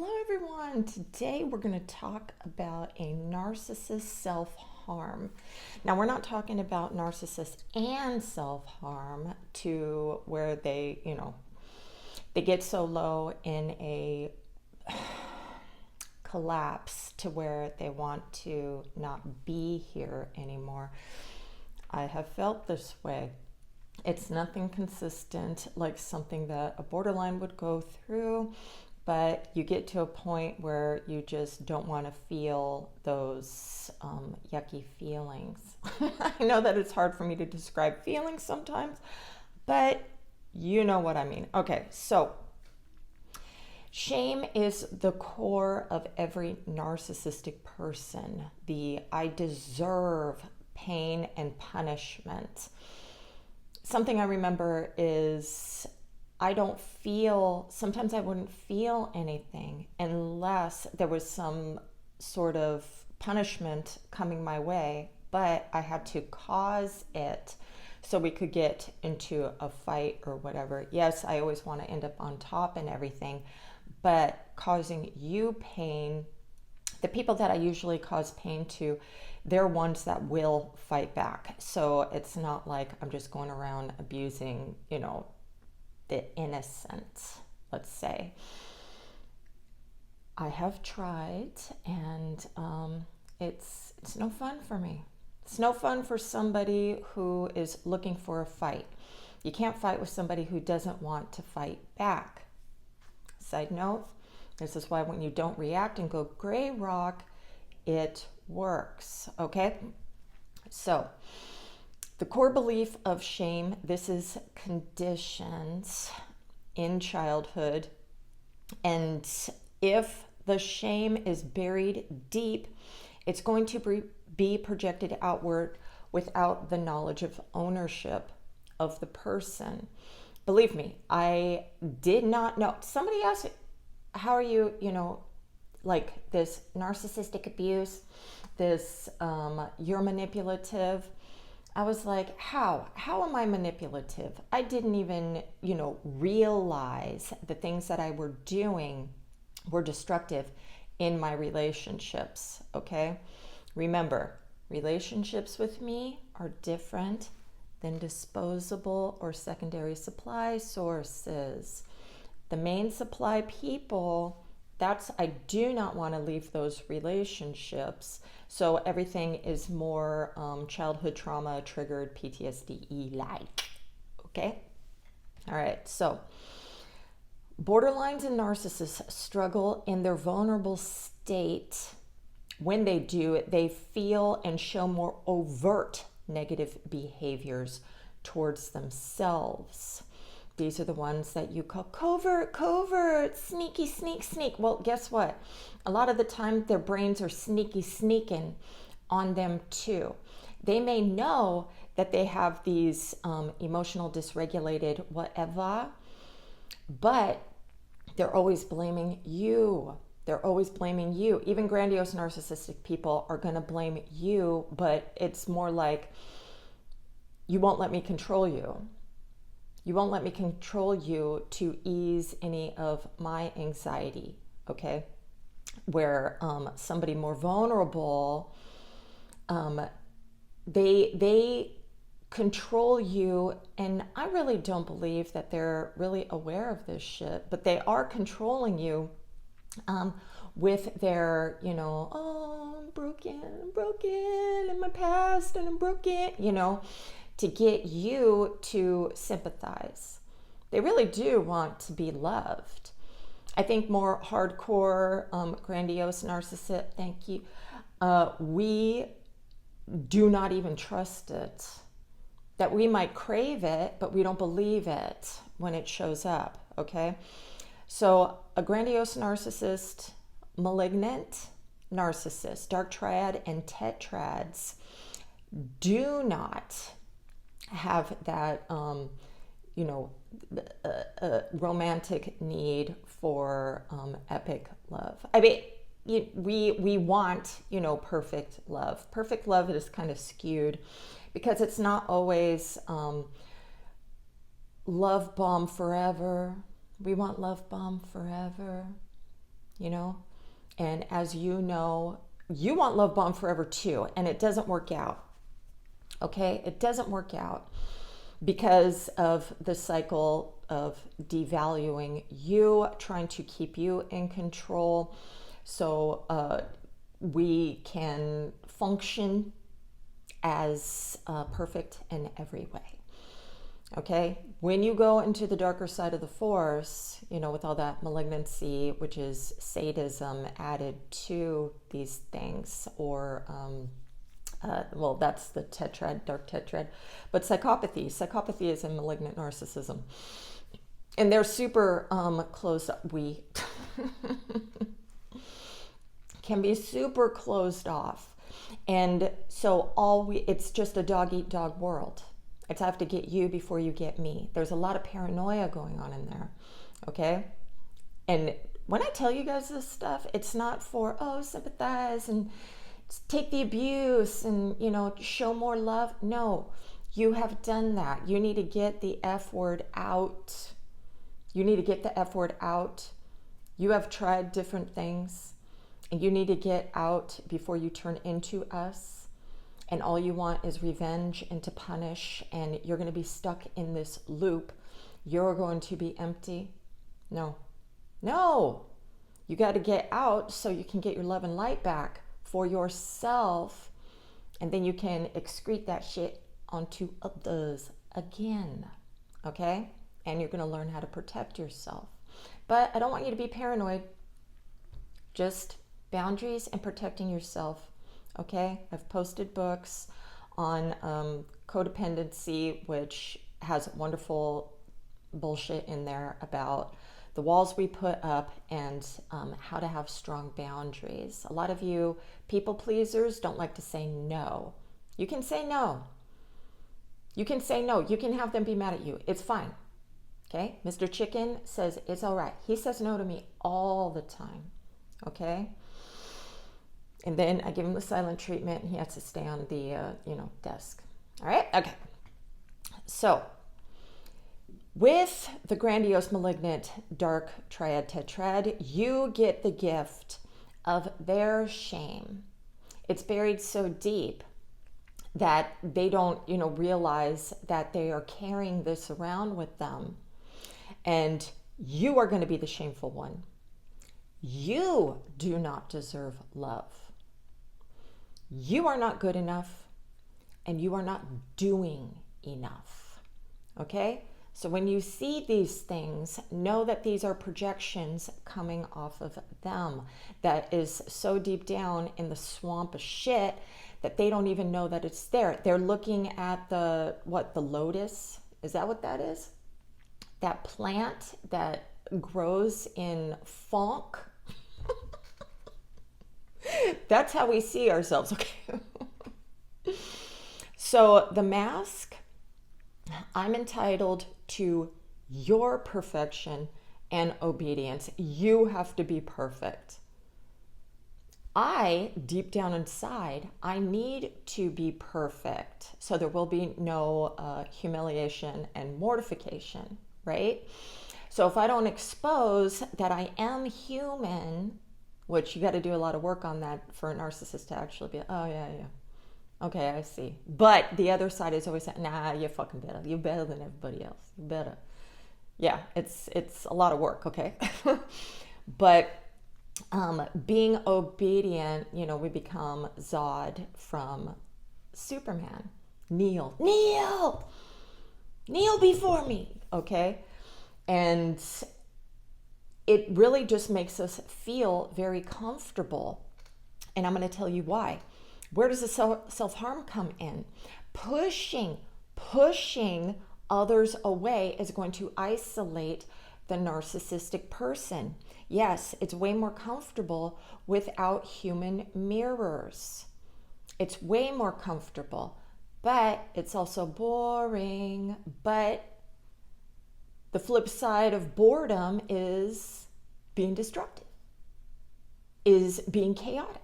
Hello everyone. Today we're going to talk about a narcissist self-harm. Now we're not talking about narcissist and self-harm to where they get so low in a collapse to where they want to not be here anymore. I have felt this way. It's nothing consistent like something that a borderline would go through, but you get to a point where you just don't want to feel those yucky feelings. I know that it's hard for me to describe feelings sometimes, but you know what I mean. Okay, so shame is the core of every narcissistic person. The I deserve pain and punishment. Something I remember is sometimes I wouldn't feel anything unless there was some sort of punishment coming my way, but I had to cause it so we could get into a fight or whatever. Yes, I always want to end up on top and everything, but causing you pain, the people that I usually cause pain to, they're ones that will fight back. So it's not like I'm just going around abusing, the innocent, let's say. I have tried, and it's no fun for me. It's no fun for somebody who is looking for a fight. You can't fight with somebody who doesn't want to fight back. Side note, this is why when you don't react and go gray rock, it works, okay? So, the core belief of shame, this is conditioned in childhood. And if the shame is buried deep, it's going to be projected outward without the knowledge of ownership of the person. Believe me, I did not know. Somebody asked, how are you, like this narcissistic abuse, this you're manipulative. I was like, how am I manipulative? I didn't even, realize the things that I were doing were destructive in my relationships, okay? Remember, relationships with me are different than disposable or secondary supply sources. The main supply people, I do not want to leave those relationships. So everything is more childhood trauma triggered PTSD like. Okay? All right. So borderlines and narcissists struggle in their vulnerable state. When they do, they feel and show more overt negative behaviors towards themselves. These are the ones that you call covert, sneaky, sneak. Well, guess what? A lot of the time their brains are sneaking on them too. They may know that they have these emotional dysregulated whatever, but they're always blaming you. Even grandiose narcissistic people are going to blame you, but it's more like, you won't let me control you. You won't let me control you to ease any of my anxiety, okay? Where somebody more vulnerable, they control you, and I really don't believe that they're really aware of this shit, but they are controlling you with their, oh, I'm broken in my past, and I'm broken, to get you to sympathize. They really do want to be loved. I think more hardcore, grandiose narcissist, thank you, we do not even trust it. That we might crave it, but we don't believe it when it shows up, okay? So a grandiose narcissist, malignant narcissist, dark triad and tetrads do not have that, romantic need for epic love. I mean, we want, perfect love. Perfect love is kind of skewed because it's not always love bomb forever. We want love bomb forever. you know? And as you know, you want love bomb forever too, and it doesn't work out. Okay? It doesn't work out because of the cycle of devaluing you, trying to keep you in control so we can function as perfect in every way. Okay, when you go into the darker side of the force, you know, with all that malignancy, which is sadism added to these things, or well, that's the tetrad, dark tetrad, but psychopathy is a malignant narcissism, and they're super closed up. We can be super closed off, and so it's just a dog eat dog world. It's I have to get you before you get me. There's a lot of paranoia going on in there, okay? And when I tell you guys this stuff, it's not for, oh, sympathize and take the abuse and, you know, show more love. No, you have done that. You need to get the F word out. You need to get the F word out. You have tried different things, and you need to get out before you turn into us. And all you want is revenge and to punish, and you're going to be stuck in this loop. You're going to be empty. No. You got to get out so you can get your love and light back for yourself, and then you can excrete that shit onto others again. Okay? And you're going to learn how to protect yourself. But I don't want you to be paranoid. Just boundaries and protecting yourself. Okay, I've posted books on codependency, which has wonderful bullshit in there about the walls we put up and how to have strong boundaries. A lot of you people pleasers don't like to say no. You can say no. You can say no. You can have them be mad at you. It's fine. Okay, Mr. Chicken says it's all right. He says no to me all the time. Okay. And then I give him the silent treatment, and he has to stay on the, desk. All right? Okay. So, with the grandiose, malignant, dark triad tetrad, you get the gift of their shame. It's buried so deep that they don't, realize that they are carrying this around with them. And you are going to be the shameful one. You do not deserve love. You are not good enough, and you are not doing enough. Okay? So when you see these things, know that these are projections coming off of them that is so deep down in the swamp of shit that they don't even know that it's there. They're looking at the lotus? Is that what that is? That plant that grows in funk. That's how we see ourselves, okay? So the mask, I'm entitled to your perfection and obedience. You have to be perfect. Deep down inside, I need to be perfect. So there will be no humiliation and mortification, right? So if I don't expose that I am human, which you got to do a lot of work on that for a narcissist to actually be, oh, yeah. Okay, I see. But the other side is always saying, nah, you're fucking better. You're better than everybody else. You're better. Yeah, it's a lot of work, okay? But being obedient, we become Zod from Superman. Kneel before me, okay? And it really just makes us feel very comfortable. And I'm going to tell you why. Where does the self-harm come in? Pushing others away is going to isolate the narcissistic person. Yes, it's way more comfortable without human mirrors. It's way more comfortable, but it's also boring. But the flip side of boredom is being destructive, is being chaotic,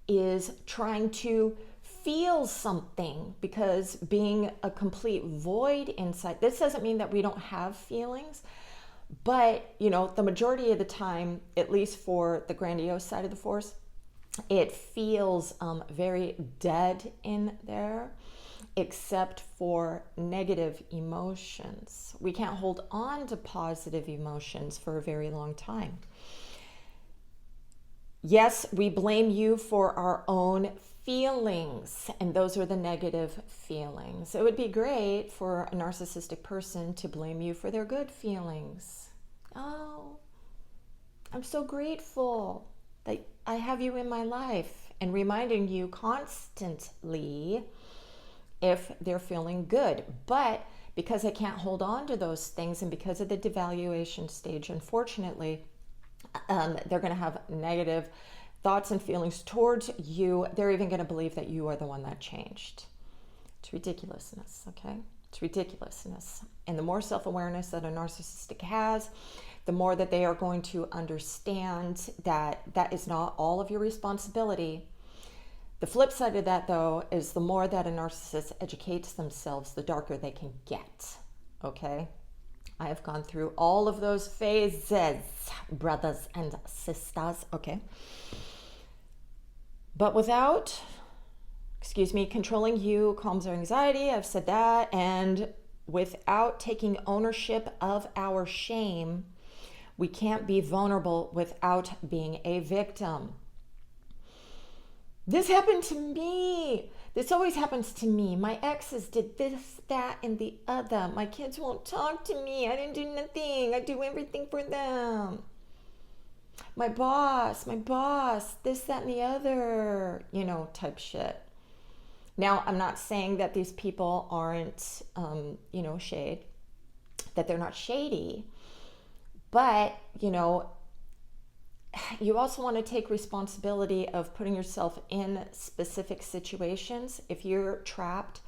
is trying to feel something, because being a complete void inside, this doesn't mean that we don't have feelings, But, you know, the majority of the time, at least for the grandiose side of the force, it feels very dead in there, except for negative emotions. We can't hold on to positive emotions for a very long time. Yes, we blame you for our own feelings, and those are the negative feelings. It would be great for a narcissistic person to blame you for their good feelings. Oh, I'm so grateful that I have you in my life, and reminding you constantly if they're feeling good. But because I can't hold on to those things, and because of the devaluation stage, unfortunately, they're going to have negative thoughts and feelings towards you. They're even going to believe that you are the one that changed. It's ridiculousness, okay? It's ridiculousness. And the more self-awareness that a narcissistic has, the more that they are going to understand that that is not all of your responsibility. The flip side of that, though, is the more that a narcissist educates themselves, the darker they can get, okay? I have gone through all of those phases, brothers and sisters, okay? But without, controlling you calms our anxiety, I've said that, and without taking ownership of our shame, we can't be vulnerable without being a victim. This happened to me. This always happens to me. My exes did this, that, and the other. My kids won't talk to me. I didn't do nothing. I do everything for them. My boss, this, that, and the other, type shit. Now, I'm not saying that these people aren't, shade, that they're not shady, but, you also want to take responsibility of putting yourself in specific situations. If you're trapped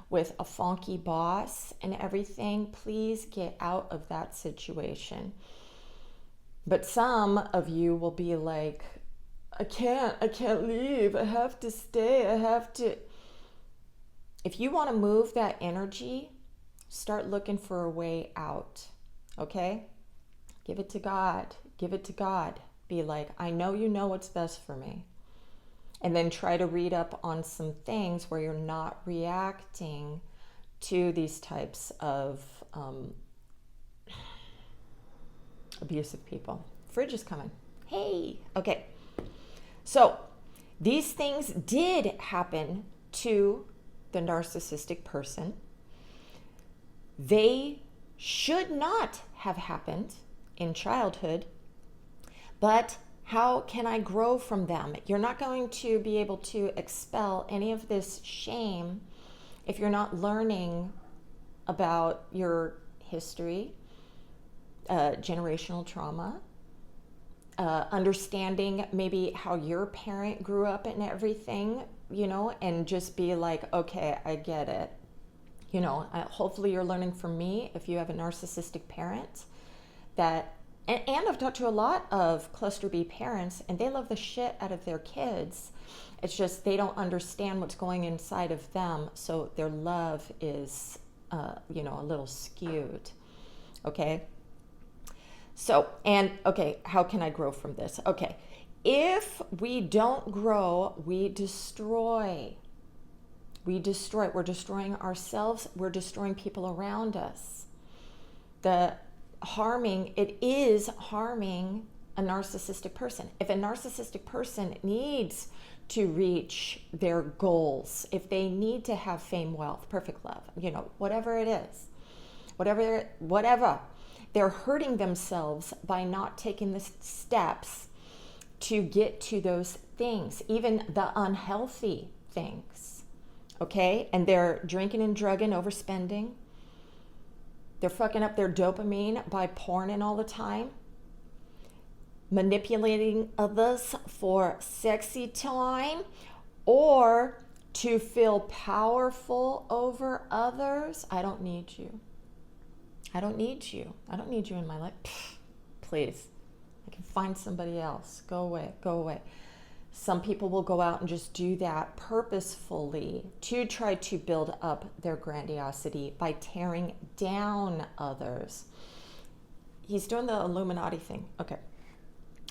with a funky boss and everything, please get out of that situation. But some of you will be like, I can't leave. I have to stay. If you want to move that energy, start looking for a way out, okay? Give it to God. Be like, I know you know what's best for me. And then try to read up on some things where you're not reacting to these types of abusive people. Fridge is coming. Hey, okay. So these things did happen to the narcissistic person. They should not have happened in childhood. But how can I grow from them? You're not going to be able to expel any of this shame if you're not learning about your history, generational trauma, understanding maybe how your parent grew up and everything, and just be like, okay, I get it. Hopefully you're learning from me if you have a narcissistic parent that. And I've talked to a lot of cluster B parents, and they love the shit out of their kids. It's just they don't understand what's going inside of them, so their love is, a little skewed. Okay? So, how can I grow from this? Okay, if we don't grow, we destroy. We're destroying ourselves. We're destroying people around us. It is harming a narcissistic person. If a narcissistic person needs to reach their goals, if they need to have fame, wealth, perfect love, whatever it is, whatever, they're hurting themselves by not taking the steps to get to those things, even the unhealthy things, okay? And they're drinking and drugging, overspending. They're fucking up their dopamine by porning all the time, manipulating others for sexy time, or to feel powerful over others. I don't need you. I don't need you in my life. Please, I can find somebody else. Go away. Some people will go out and just do that purposefully to try to build up their grandiosity by tearing down others. he's doing the Illuminati thing. Okay.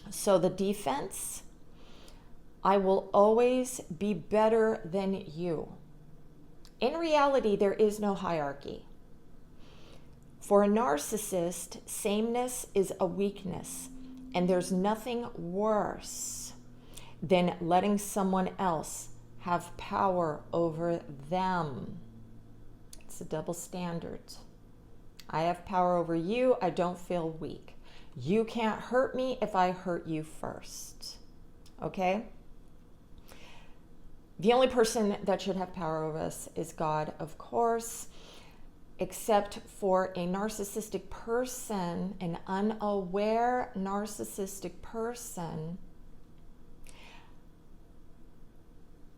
So the defense, I will always be better than you. In reality, there is no hierarchy. For a narcissist, sameness is a weakness, and there's nothing worse than letting someone else have power over them. It's a double standard. I have power over you. I don't feel weak. You can't hurt me if I hurt you first. Okay? The only person that should have power over us is God, of course, except for a narcissistic person, an unaware narcissistic person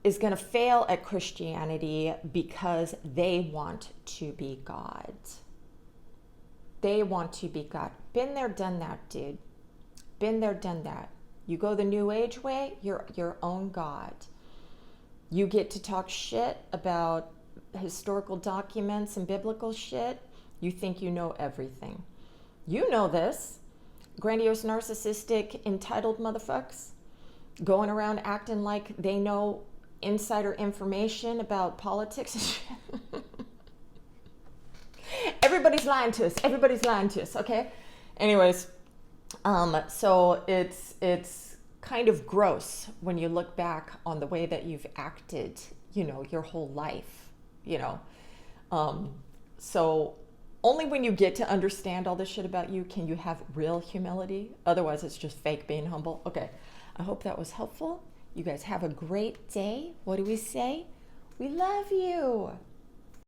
is going to fail at Christianity because they want to be God. They want to be God. Been there, done that, dude. Been there, done that. You go the New Age way, you're your own God. You get to talk shit about historical documents and biblical shit. You think you know everything. You know this. Grandiose, narcissistic, entitled motherfuckers going around acting like they know insider information about politics and shit. Everybody's lying to us. Everybody's lying to us, okay? Anyways, so it's kind of gross when you look back on the way that you've acted, your whole life, So only when you get to understand all this shit about you can you have real humility. Otherwise, it's just fake being humble. Okay, I hope that was helpful. You guys have a great day. What do we say? We love you.